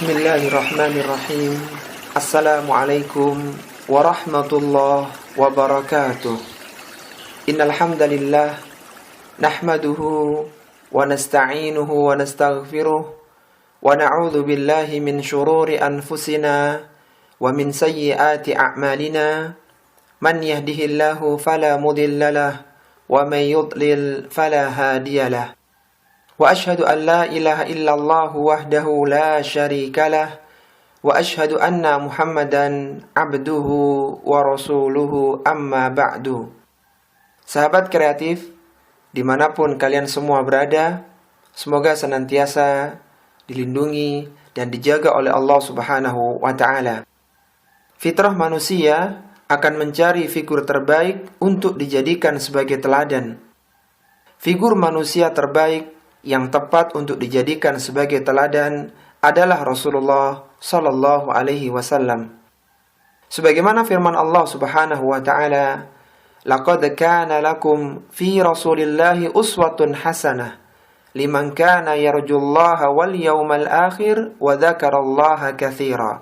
Bismillahirrahmanirrahim. Assalamualaikum warahmatullahi wabarakatuh. Innal hamdalillah nahmaduhu wa nasta'inuhu wa nastaghfiruh wa na'udzu billahi min shururi anfusina wa min sayyiati a'malina. Man yahdihillahu fala mudhillalah wa man yudlil fala hadiyalah. Wa ashhadu an la ilaha illallah wahdahu la syarikalah wa ashhadu anna Muhammadan abduhu wa rasuluhu amma ba'du. Sahabat kreatif, dimanapun kalian semua berada, semoga senantiasa dilindungi dan dijaga oleh Allah Subhanahu wa ta'ala. Fitrah manusia akan mencari figur terbaik untuk dijadikan sebagai teladan. Figur manusia terbaik yang tepat untuk dijadikan sebagai teladan adalah Rasulullah sallallahu alaihi wasallam. Sebagaimana firman Allah Subhanahu wa taala, "Laqad kana lakum fi Rasulillahi uswatun hasanah liman kana yarjullaha wal yawmal akhir wa dzakarallaha katsira."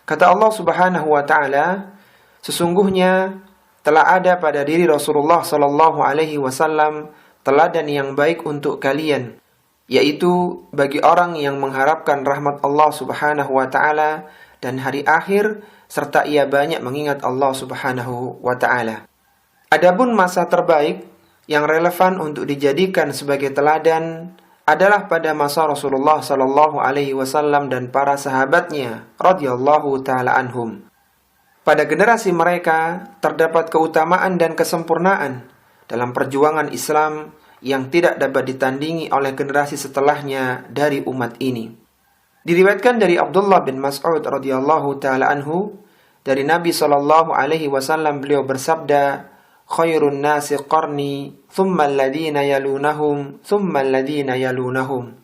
Kata Allah Subhanahu wa taala, sesungguhnya telah ada pada diri Rasulullah sallallahu alaihi wasallam teladan yang baik untuk kalian, yaitu bagi orang yang mengharapkan rahmat Allah Subhanahu wa ta'ala dan hari akhir, serta ia banyak mengingat Allah Subhanahu wa ta'ala. Adapun masa terbaik yang relevan untuk dijadikan sebagai teladan adalah pada masa Rasulullah sallallahu alaihi wasallam dan para sahabatnya radhiyallahu ta'ala anhum. Pada generasi mereka terdapat keutamaan dan kesempurnaan dalam perjuangan Islam yang tidak dapat ditandingi oleh generasi setelahnya dari umat ini. Diriwayatkan dari Abdullah bin Mas'ud radhiyallahu taala anhu, dari Nabi sallallahu alaihi wasallam, beliau bersabda, "Khairun nasi qarni, thumma alladhina yalunahum, thumma alladhina yalunahum."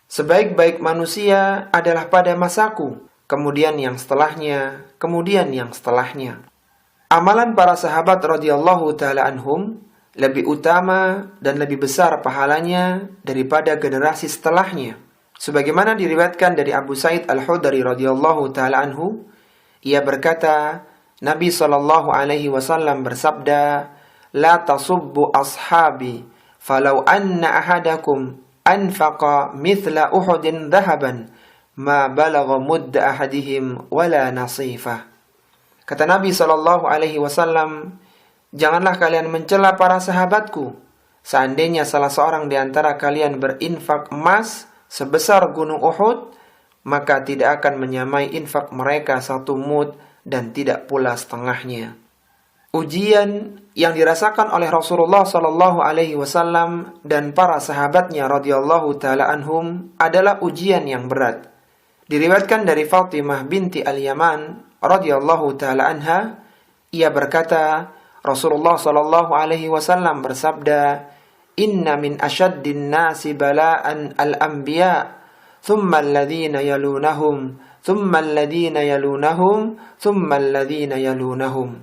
Sebaik-baik manusia adalah pada masaku, kemudian yang setelahnya, kemudian yang setelahnya. Amalan para sahabat radhiyallahu taala anhum lebih utama dan lebih besar pahalanya daripada generasi setelahnya. Sebagaimana diriwayatkan dari Abu Sa'id Al-Khudri radhiyallahu taala anhu, ia berkata, Nabi sallallahu alaihi wasallam bersabda, "La tasubbu ashabi, falau anna ahadakum anfaqa mithla Uhudin dhahaban, ma balagha mudda ahadihim wala nasifah." Kata Nabi sallallahu alaihi wasallam, "Janganlah kalian mencela para sahabatku. Seandainya salah seorang di antara kalian berinfak emas sebesar gunung Uhud, maka tidak akan menyamai infak mereka satu mud dan tidak pula setengahnya." Ujian yang dirasakan oleh Rasulullah sallallahu alaihi wasallam dan para sahabatnya radhiyallahu taala anhum adalah ujian yang berat. Diriwayatkan dari Fatimah binti Al-Yaman radhiyallahu taala anha, ia berkata, Rasulullah sallallahu alaihi wasallam bersabda, "Inna min asyaddin nasi bala'an al-anbiya, thumma alladhina yalunahum, thumma alladhina yalunahum, thumma alladhina yalunahum."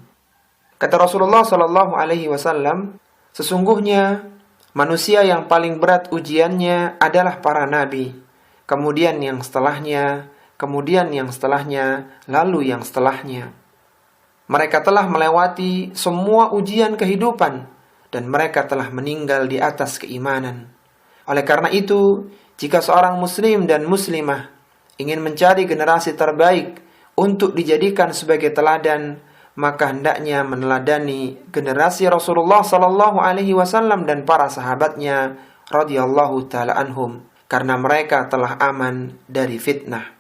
Kata Rasulullah sallallahu alaihi wasallam, sesungguhnya manusia yang paling berat ujiannya adalah para nabi, kemudian yang setelahnya, kemudian yang setelahnya, lalu yang setelahnya. Mereka telah melewati semua ujian kehidupan dan mereka telah meninggal di atas keimanan. Oleh karena itu, jika seorang muslim dan muslimah ingin mencari generasi terbaik untuk dijadikan sebagai teladan, maka hendaknya meneladani generasi Rasulullah sallallahu alaihi wasallam dan para sahabatnya radhiyallahu taala anhum, karena mereka telah aman dari fitnah.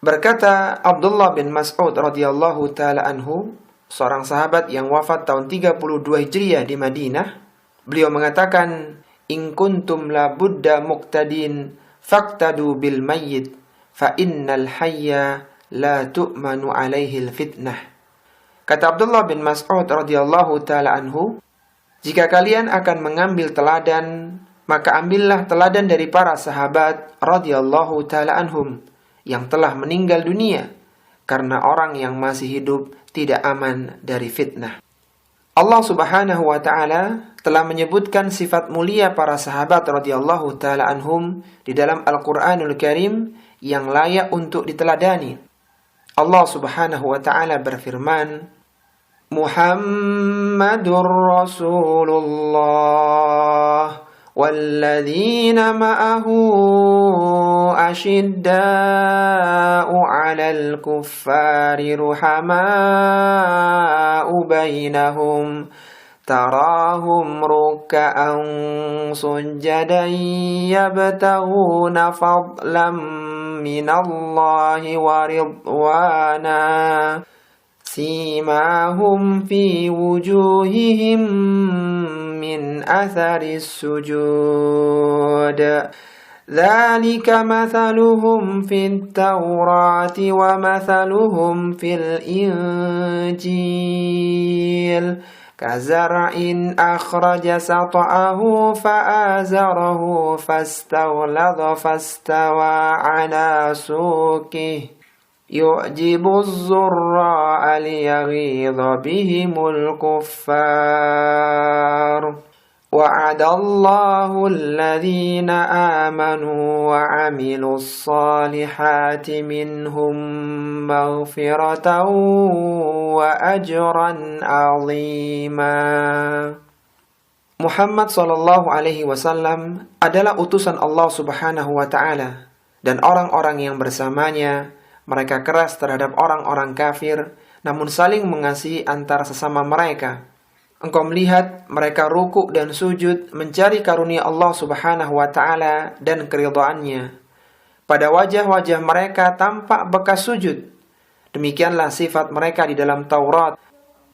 Berkata Abdullah bin Mas'ud radhiyallahu taala anhu, seorang sahabat yang wafat tahun 32 Hijriah di Madinah, beliau mengatakan, "In kuntum la budda muqtadin faqtadu bil mayyit fa innal hayya la tu'manu alaihi al fitnah." Kata Abdullah bin Mas'ud radhiyallahu taala anhu, jika kalian akan mengambil teladan, maka ambillah teladan dari para sahabat radhiyallahu taala anhum yang telah meninggal dunia, karena orang yang masih hidup tidak aman dari fitnah. Allah Subhanahu wa ta'ala telah menyebutkan sifat mulia para sahabat radhiyallahu ta'ala anhum di dalam Al-Quranul Karim yang layak untuk diteladani. Allah Subhanahu wa taala berfirman, Muhammadur Rasulullah walladzina ma'ahu asyidda'u 'alal kuffari ruhama'u bainahum tarahum ruk'an sujjadan yabtaghuna fadlan minallahi wa ridwana simahum fi wujuhihim min atharis sujud dzalika mathaluhum fit taurati wa mathaluhum fil injil kazar'in akhraja sat'ahu fa'azarahu fastaghladha fastawa 'ala suqihi yu'jibu az-zurra'a liyaghidha bihimul kuffar wa'adallahu alladhina amanu wa 'amilus salihati minhum maghfiratan wa ajran 'azima. Muhammad sallallahu alaihi wasallam adalah utusan Allah Subhanahu wa taala, dan orang-orang yang bersamanya mereka keras terhadap orang-orang kafir, namun saling mengasihi antara sesama mereka. Engkau melihat mereka rukuk dan sujud mencari karunia Allah Subhanahu wa taala dan keridhaannya. Pada wajah-wajah mereka tampak bekas sujud. Demikianlah sifat mereka di dalam Taurat.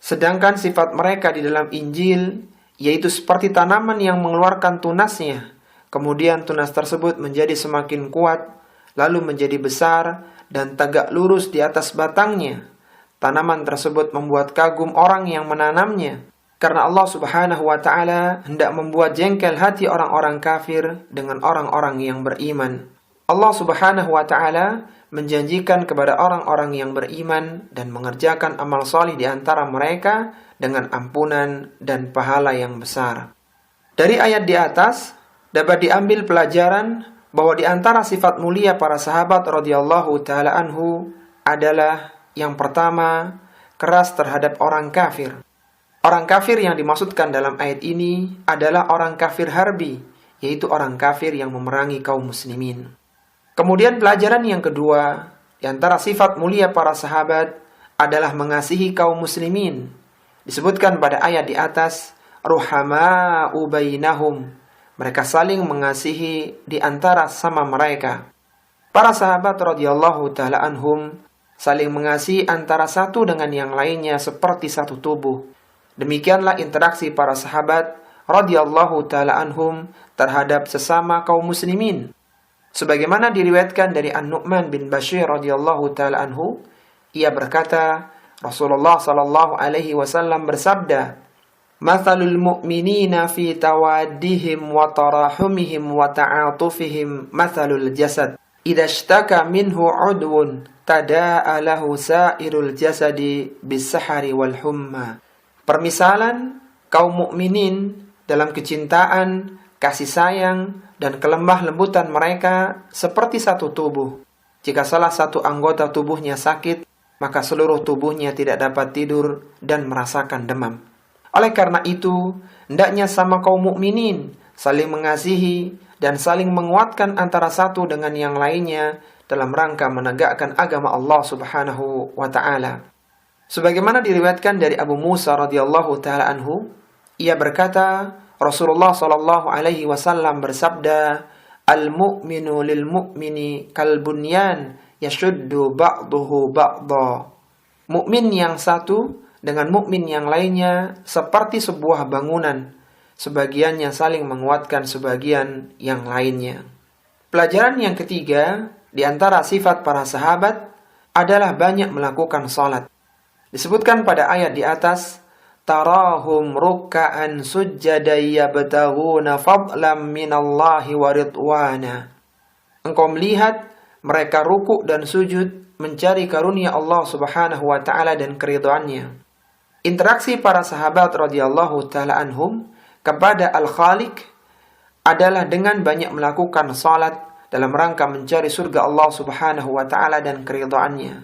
Sedangkan sifat mereka di dalam Injil yaitu seperti tanaman yang mengeluarkan tunasnya. Kemudian tunas tersebut menjadi semakin kuat, lalu menjadi besar dan tegak lurus di atas batangnya. Tanaman tersebut membuat kagum orang yang menanamnya. Karena Allah Subhanahu wa taala hendak membuat jengkel hati orang-orang kafir dengan orang-orang yang beriman. Allah Subhanahu wa taala menjanjikan kepada orang-orang yang beriman dan mengerjakan amal salih di antara mereka dengan ampunan dan pahala yang besar. Dari ayat di atas dapat diambil pelajaran bahwa di antara sifat mulia para sahabat radhiyallahu taala anhu adalah yang pertama, keras terhadap orang kafir. Orang kafir yang dimaksudkan dalam ayat ini adalah orang kafir harbi, yaitu orang kafir yang memerangi kaum muslimin. Kemudian pelajaran yang kedua, di antara sifat mulia para sahabat adalah mengasihi kaum muslimin. Disebutkan pada ayat di atas, ruhama'u bainahum. Mereka saling mengasihi di antara sama mereka. Para sahabat radhiyallahu taala anhum saling mengasihi antara satu dengan yang lainnya seperti satu tubuh. Demikianlah interaksi para sahabat radhiyallahu taala anhum terhadap sesama kaum muslimin. Sebagaimana diriwayatkan dari An-Nu'man bin Bashir radhiyallahu taala anhu, ia berkata, Rasulullah sallallahu alaihi wasallam bersabda, "Mathalul mu'minina fi tawaddihim wa tarahumihim wa ta'atufihim mathalul jasad. Idza ishtaka minhu 'udwun tada'a lahu sa'irul jasadi bis-sahari wal humma." Permisalan kaum mukminin dalam kecintaan, kasih sayang, dan kelemah lembutan mereka seperti satu tubuh. Jika salah satu anggota tubuhnya sakit, maka seluruh tubuhnya tidak dapat tidur dan merasakan demam. Oleh karena itu, hendaknya sama kaum mukminin saling mengasihi dan saling menguatkan antara satu dengan yang lainnya dalam rangka menegakkan agama Allah Subhanahu wa taala. Sebagaimana diriwayatkan dari Abu Musa radhiyallahu taala anhu, ia berkata, Rasulullah sallallahu alaihi wasallam bersabda, "Al-mu'minu lil-mu'mini kal-bunyan yashuddu ba'duhu ba'dha." Mukmin yang satu dengan mukmin yang lainnya seperti sebuah bangunan, sebagiannya saling menguatkan sebagian yang lainnya. Pelajaran yang ketiga di antara sifat para sahabat adalah banyak melakukan salat. Disebutkan pada ayat di atas, tarahum ruk'an sujjadan yabtaghuna fadlan minallahi wa ridwana. Engkau melihat mereka rukuk dan sujud mencari karunia Allah Subhanahu wa taala dan keridhaannya. Interaksi para sahabat radhiyallahu taala anhum kepada Al-Khaliq adalah dengan banyak melakukan salat dalam rangka mencari surga Allah Subhanahu wa taala dan keridhaannya.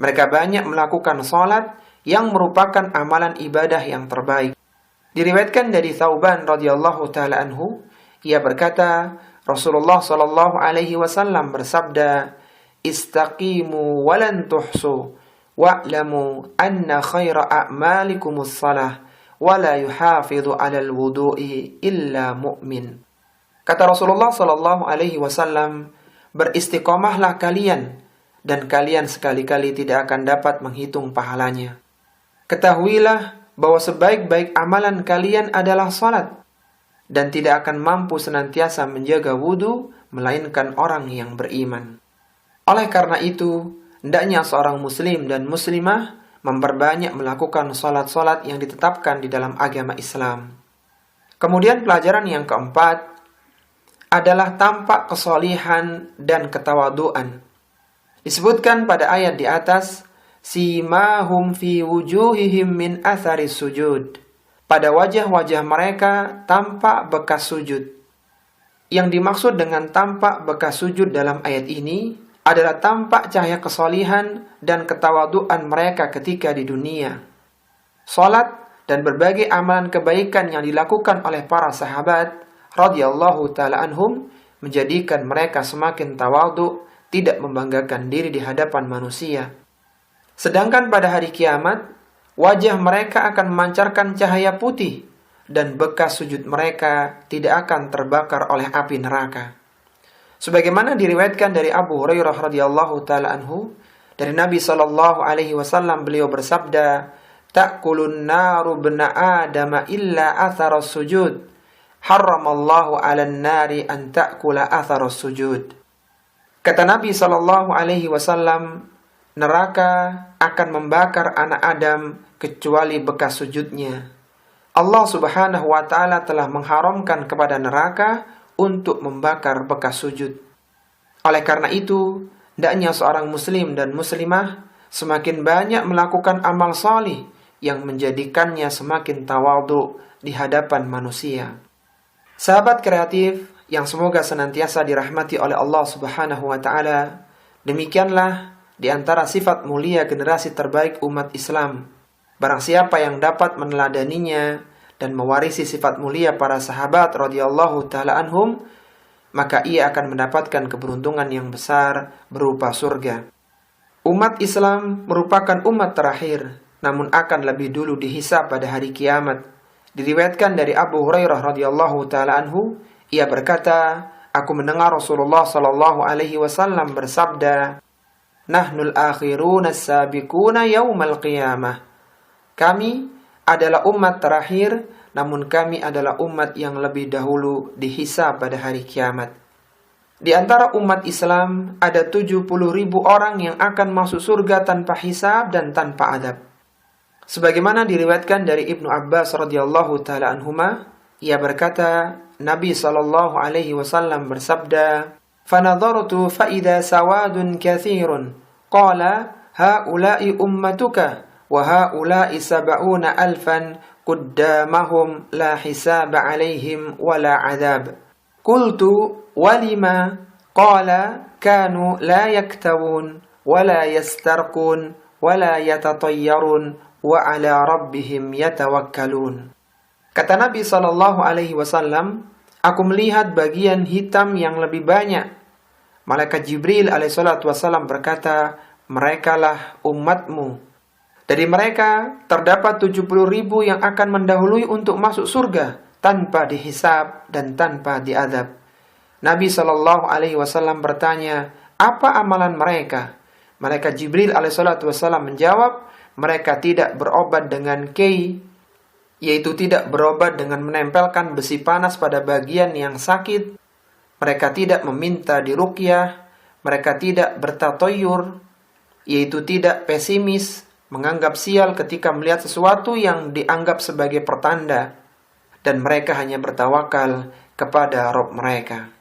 Mereka banyak melakukan salat yang merupakan amalan ibadah yang terbaik. Diriwayatkan dari Thauban radhiyallahu taala anhu, ia berkata, Rasulullah sallallahu alaihi wasallam bersabda, "Istaqimu wa lan tuhsu, wa'lamu anna khaira a'malikumus shalah, wa la yuhafidhu 'alal wudu'i illa mu'min." Kata Rasulullah sallallahu alaihi wasallam, "Beristiqomahlah kalian dan kalian sekali-kali tidak akan dapat menghitung pahalanya. Ketahuilah bahwa sebaik-baik amalan kalian adalah salat, dan tidak akan mampu senantiasa menjaga wudu melainkan orang yang beriman." Oleh karena itu, hendaknya seorang muslim dan muslimah memperbanyak melakukan salat-salat yang ditetapkan di dalam agama Islam. Kemudian pelajaran yang keempat adalah tampak kesolihan dan ketawaduan. Disebutkan pada ayat di atas, simahum fi wujuhihim min atharis sujud. Pada wajah-wajah mereka tampak bekas sujud. Yang dimaksud dengan tampak bekas sujud dalam ayat ini adalah tampak cahaya kesolihan dan ketawaduan mereka ketika di dunia. Salat dan berbagai amalan kebaikan yang dilakukan oleh para sahabat radhiyallahu ta'ala anhum menjadikan mereka semakin tawadhu, tidak membanggakan diri di hadapan manusia. Sedangkan pada hari kiamat, wajah mereka akan memancarkan cahaya putih dan bekas sujud mereka tidak akan terbakar oleh api neraka. Sebagaimana diriwayatkan dari Abu Hurairah radhiyallahu ta'ala anhu, dari Nabi sallallahu alaihi wasallam, beliau bersabda, "Ta'kulun naru bna Adama illa atharas sujud. Harramallahu 'alan nari an ta'kula atharas sujud." Kata Nabi sallallahu alaihi wasallam, neraka akan membakar anak Adam kecuali bekas sujudnya. Allah Subhanahu wa taala telah mengharamkan kepada neraka untuk membakar bekas sujud. Oleh karena itu, hendaknya seorang muslim dan muslimah semakin banyak melakukan amal salih yang menjadikannya semakin tawadhu di hadapan manusia. Sahabat kreatif yang semoga senantiasa dirahmati oleh Allah Subhanahu wa taala, demikianlah di antara sifat mulia generasi terbaik umat Islam. Barang siapa yang dapat meneladaninya dan mewarisi sifat mulia para sahabat radhiyallahu taala anhum, maka ia akan mendapatkan keberuntungan yang besar berupa surga. Umat Islam merupakan umat terakhir, namun akan lebih dulu dihisab pada hari kiamat. Diriwayatkan dari Abu Hurairah radhiyallahu taala anhu, ia berkata, aku mendengar Rasulullah sallallahu alaihi wasallam bersabda, "Nahnul akhiruna as-sabiquna yaumal qiyamah." Kami adalah umat terakhir, namun kami adalah umat yang lebih dahulu dihisab pada hari kiamat. Di antara umat Islam ada 70.000 orang yang akan masuk surga tanpa hisab dan tanpa adab. Sebagaimana diriwayatkan dari Ibnu Abbas radhiyallahu taala anhuma, ia berkata, Nabi sallallahu alaihi wasallam bersabda, "Fanadhartu fa idza sawadun katsirun, qala haula'i ummatuka wa haula'i 70,000 qaddamahum la hisaba 'alaihim wa la 'adzab." Qultu walima, qala kanu la yaktawun wa la yastarqun wa la yatatayyarun wa ala rabbihim yatawakkalun. Kata Nabi sallallahu alaihi wasallam, aku melihat bagian hitam yang lebih banyak. Malaikat Jibril alaihissalatu wassalam berkata, merekalah umatmu. Dari mereka terdapat 70.000 yang akan mendahului untuk masuk surga tanpa dihisab dan tanpa diadab. Nabi sallallahu alaihi wasallam bertanya, apa amalan mereka? Malaikat Jibril alaihissalatu wassalam menjawab, mereka tidak berobat dengan kei, yaitu tidak berobat dengan menempelkan besi panas pada bagian yang sakit. Mereka tidak meminta diruqyah, mereka tidak bertatoyur, yaitu tidak pesimis, menganggap sial ketika melihat sesuatu yang dianggap sebagai pertanda, dan mereka hanya bertawakal kepada Rabb mereka.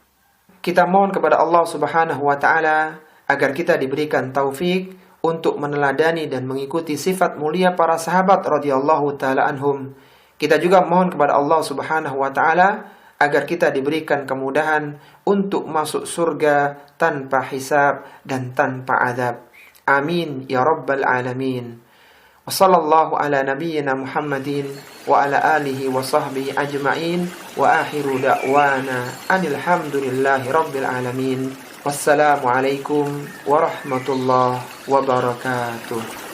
Kita mohon kepada Allah Subhanahu wa taala agar kita diberikan taufik untuk meneladani dan mengikuti sifat mulia para sahabat radhiyallahu taala anhum. Kita juga mohon kepada Allah Subhanahu wa taala agar kita diberikan kemudahan untuk masuk surga tanpa hisab dan tanpa adab. Amin ya rabbal alamin. Wa sallallahu ala nabiyyina Muhammadin wa ala alihi wa sahbihi ajma'in wa akhiru da'wana anil hamdulillahi rabbil alamin. Wassalamu alaikum warahmatullahi wabarakatuh.